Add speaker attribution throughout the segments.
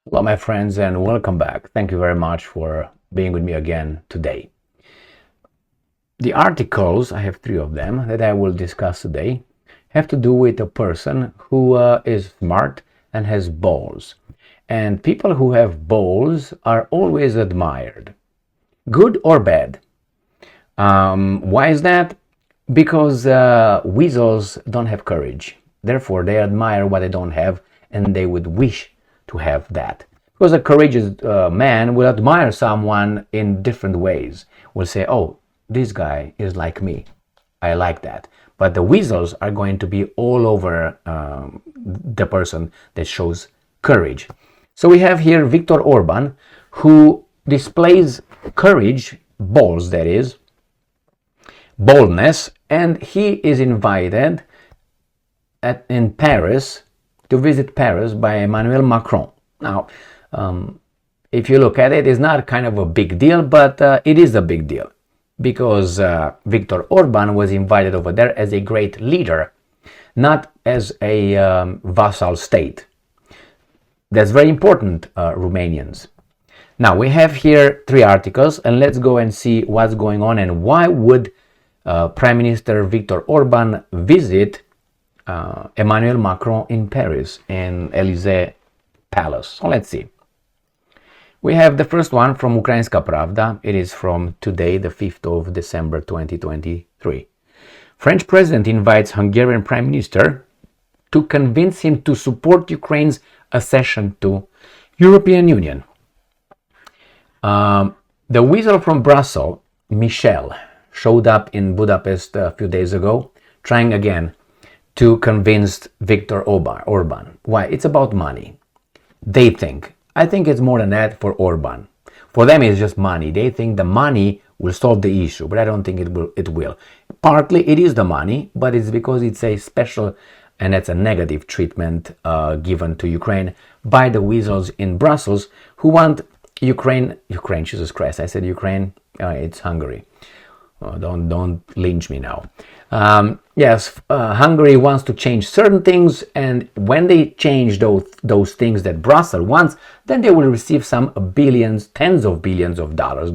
Speaker 1: Hello, my friends, and welcome back. Thank you very much for being with me again today. The articles, I have three of them that I will discuss today, have to do with a person who is smart and has balls. And people who have balls are always admired, good or bad. Why is that? Because weasels don't have courage. Therefore, they admire what they don't have and they would wish to have that. Because a courageous man will admire someone in different ways. Will say, oh, this guy is like me. I like that. But the weasels are going to be all over the person that shows courage. So we have here Viktor Orban, who displays courage, balls that is, boldness, and he is invited in Paris to visit Paris by Emmanuel Macron. Now, if you look at it, it's not kind of a big deal, but it is a big deal because Viktor Orban was invited over there as a great leader, not as a vassal state. That's very important, Romanians. Now, we have here three articles, and let's go and see what's going on and why would Prime Minister Viktor Orban visit Emmanuel Macron in Paris, in Élysée Palace. So let's see. We have the first one from Ukrainska Pravda. It is from today, the 5th of December 2023. French president invites Hungarian prime minister to convince him to support Ukraine's accession to European Union. The weasel from Brussels, Michel, showed up in Budapest a few days ago, trying again to convince Viktor Orban. Why? It's about money. They think. I think it's more than that for Orban. For them, it's just money. They think the money will solve the issue, but I don't think it will. Partly it is the money, but it's because it's a special and it's a negative treatment given to Ukraine by the weasels in Brussels who want Ukraine, Jesus Christ, I said Ukraine, it's Hungary. Don't lynch me now. Yes, Hungary wants to change certain things, and when they change those things that Brussels wants, then they will receive some billions, tens of billions of dollars,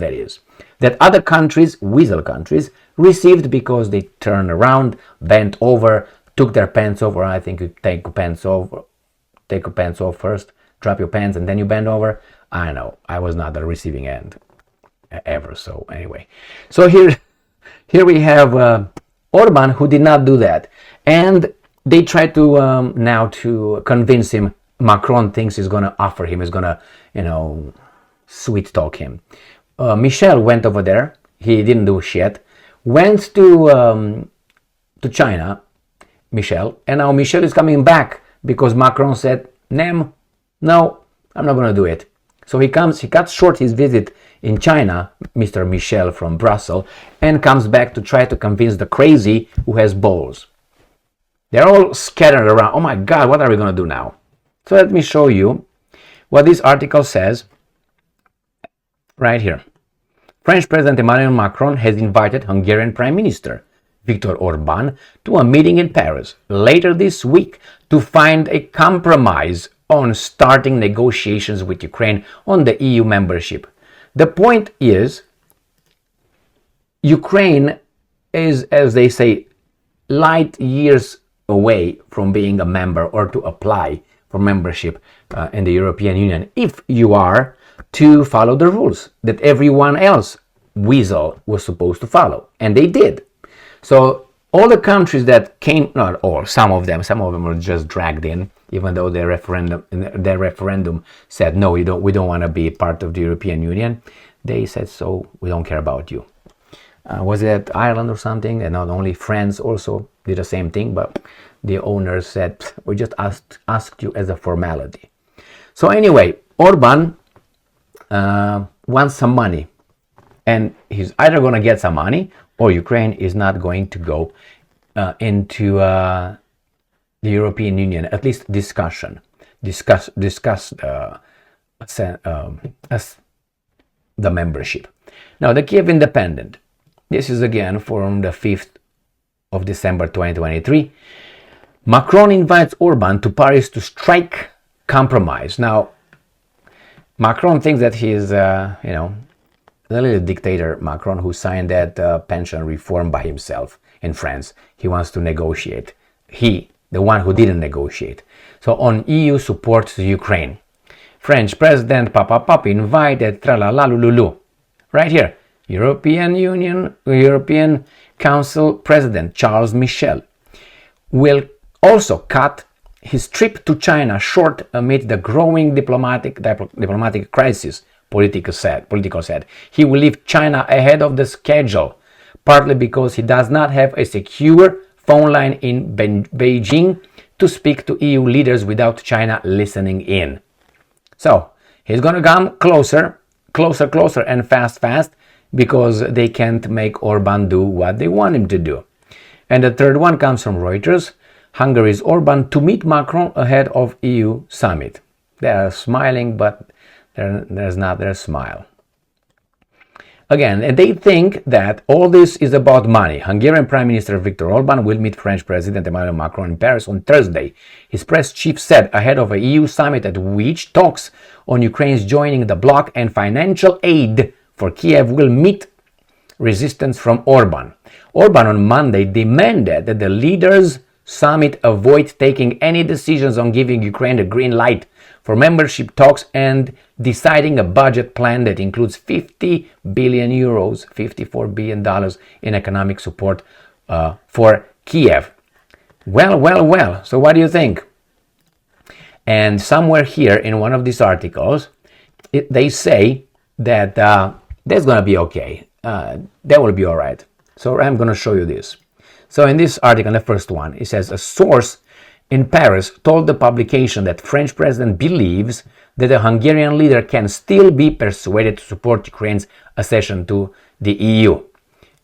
Speaker 1: that other countries, weasel countries, received because they turned around, bent over, took their pants off, or I think you take your pants off first, drop your pants, and then you bend over. I don't know, I was not the receiving end ever, so anyway. So here we have Orban, who did not do that, and they try to now to convince him. Macron thinks he's going to offer him, is going to, sweet talk him. Michel went over there. He didn't do shit. Went to China, Michel, and now Michel is coming back because Macron said, no, I'm not going to do it. So he cuts short his visit in China, Mr. Michel from Brussels, and comes back to try to convince the crazy who has balls. They're all scattered around. Oh my God, what are we going to do now? So let me show you what this article says right here. French President Emmanuel Macron has invited Hungarian Prime Minister Viktor Orban to a meeting in Paris later this week to find a compromise on starting negotiations with Ukraine on the EU membership. The point is, Ukraine is, as they say, light years away from being a member or to apply for membership in the European Union if you are to follow the rules that everyone else, weasel, was supposed to follow. And they did. So all the countries that came, not all, some of them were just dragged in, even though their referendum said no, we don't want to be part of the European Union. They said, so we don't care about you. Was it Ireland or something? And not only France also did the same thing, but the owners said, we just asked you as a formality. So anyway, Orban wants some money, and he's either going to get some money or Ukraine is not going to go into the European Union, at least discuss the membership. Now, the Kiev Independent. This is again from the 5th of December 2023. Macron invites Orban to Paris to strike compromise. Now, Macron thinks that he's, the little dictator Macron who signed that pension reform by himself in France. He wants to negotiate. He, the one who didn't negotiate. So on EU support to Ukraine, French President Papa invited Tralalalululu. Right here, European Council President Charles Michel will also cut his trip to China short amid the growing diplomatic crisis. Political said. He will leave China ahead of the schedule, partly because he does not have a secure phone line in Beijing to speak to EU leaders without China listening in. So he's going to come closer, and fast, because they can't make Orban do what they want him to do. And the third one comes from Reuters. Hungary's Orban to meet Macron ahead of EU summit. They are smiling, but there's not their smile. Again, and they think that all this is about money. Hungarian Prime Minister Viktor Orban will meet French President Emmanuel Macron in Paris on Thursday. His press chief said ahead of a EU summit at which talks on Ukraine's joining the bloc and financial aid for Kiev will meet resistance from Orban. Orban on Monday demanded that the leaders' summit avoid taking any decisions on giving Ukraine the green light for membership talks and deciding a budget plan that includes 50 billion euros, $54 billion in economic support for Kiev. Well. So what do you think? And somewhere here in one of these articles, they say that that's going to be okay. That will be all right. So I'm going to show you this. So in this article, the first one, it says a source in Paris told the publication that French president believes that a Hungarian leader can still be persuaded to support Ukraine's accession to the EU.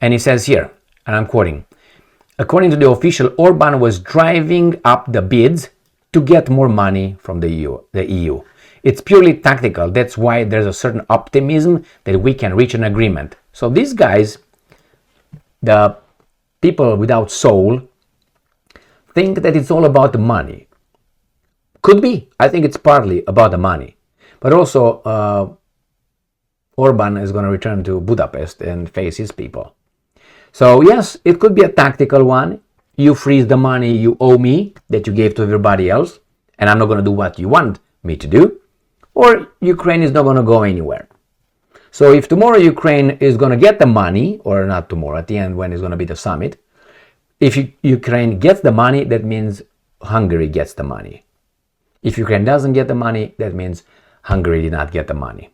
Speaker 1: And he says here, and I'm quoting, according to the official, Orban was driving up the bids to get more money from the EU. It's purely tactical. That's why there's a certain optimism that we can reach an agreement. So these guys, the people without soul, think that it's all about the money. Could be. I think it's partly about the money. But also, Orban is going to return to Budapest and face his people. So yes, it could be a tactical one. You freeze the money you owe me that you gave to everybody else, and I'm not going to do what you want me to do. Or Ukraine is not going to go anywhere. So if tomorrow Ukraine is going to get the money, or not tomorrow, at the end when it's going to be the summit, if Ukraine gets the money, that means Hungary gets the money. If Ukraine doesn't get the money, that means Hungary did not get the money.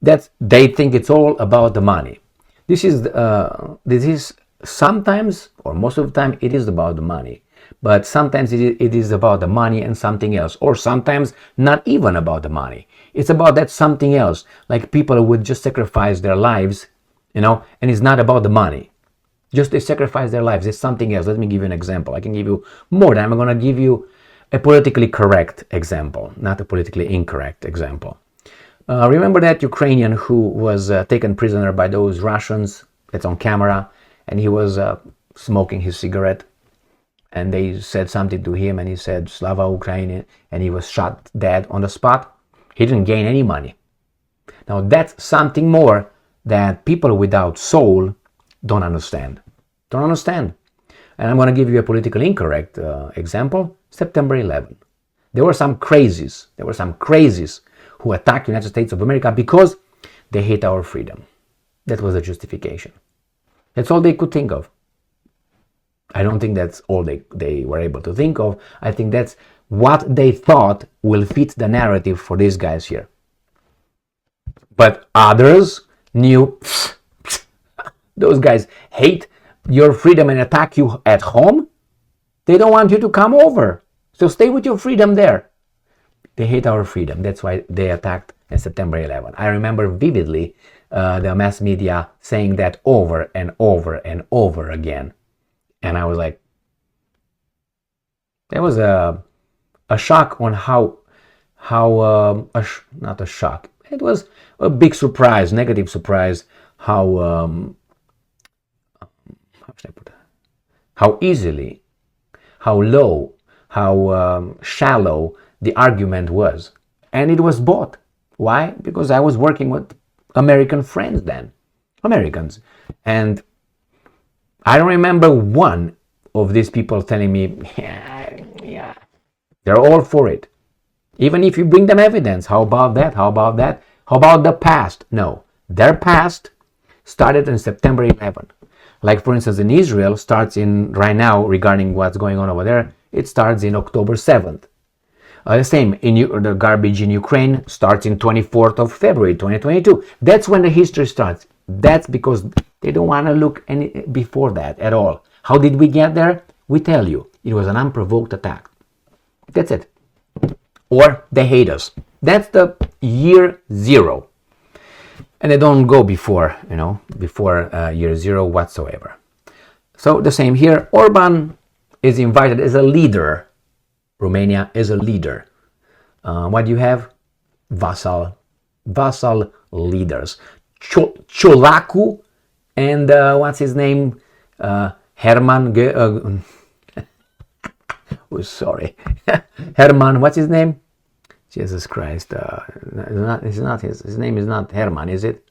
Speaker 1: They think it's all about the money. This is sometimes, or most of the time, it is about the money. But sometimes it is about the money and something else. Or sometimes not even about the money. It's about that something else. Like people would just sacrifice their lives, and it's not about the money. Just they sacrifice their lives. It's something else. Let me give you an example. I can give you more than I'm going to give you a politically correct example, not a politically incorrect example. Remember that Ukrainian who was taken prisoner by those Russians? That's on camera. And he was smoking his cigarette. And they said something to him and he said, Slava Ukraini. And he was shot dead on the spot. He didn't gain any money. Now that's something more that people without soul don't understand. And I'm going to give you a politically incorrect example. September 11. There were some crazies who attacked the United States of America because they hate our freedom. That was the justification. That's all they could think of. I don't think that's all they were able to think of. I think that's what they thought will fit the narrative for these guys here. But others knew those guys hate your freedom and attack you at home. They don't want you to come over. So stay with your freedom there. They hate our freedom. That's why they attacked on September 11. I remember vividly the mass media saying that over and over and over again. And I was like, there was a shock on not a shock. It was a big surprise, negative surprise, how should I put that? How easily, how low, how shallow the argument was. And it was bought. Why? Because I was working with American friends then, Americans. And I don't remember one of these people telling me, yeah, they're all for it. Even if you bring them evidence, how about that? How about that? How about the past? No, their past started on September 11. Like for instance, in Israel, starts in right now regarding what's going on over there. It starts in October 7th. The same in the garbage in Ukraine starts in 24th of February 2022. That's when the history starts. That's because they don't want to look any before that at all. How did we get there? We tell you, it was an unprovoked attack. That's it. Or they hate us. That's the year zero. And they don't go before, before year zero whatsoever. So the same here. Orban is invited as a leader. Romania is a leader. What do you have? Vassal leaders. Ciolacu and what's his name? Herman. Oh, sorry, Herman. What's his name? Jesus Christ! His name is not Herman, is it?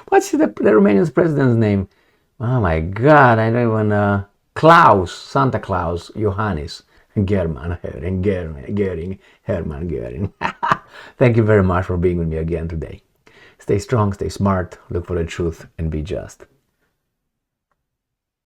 Speaker 1: What's the Romanian president's name? Oh my God! I don't even. Klaus, Santa Claus, Johannes, German, Göring, Hermann Göring. Thank you very much for being with me again today. Stay strong, stay smart, look for the truth, and be just.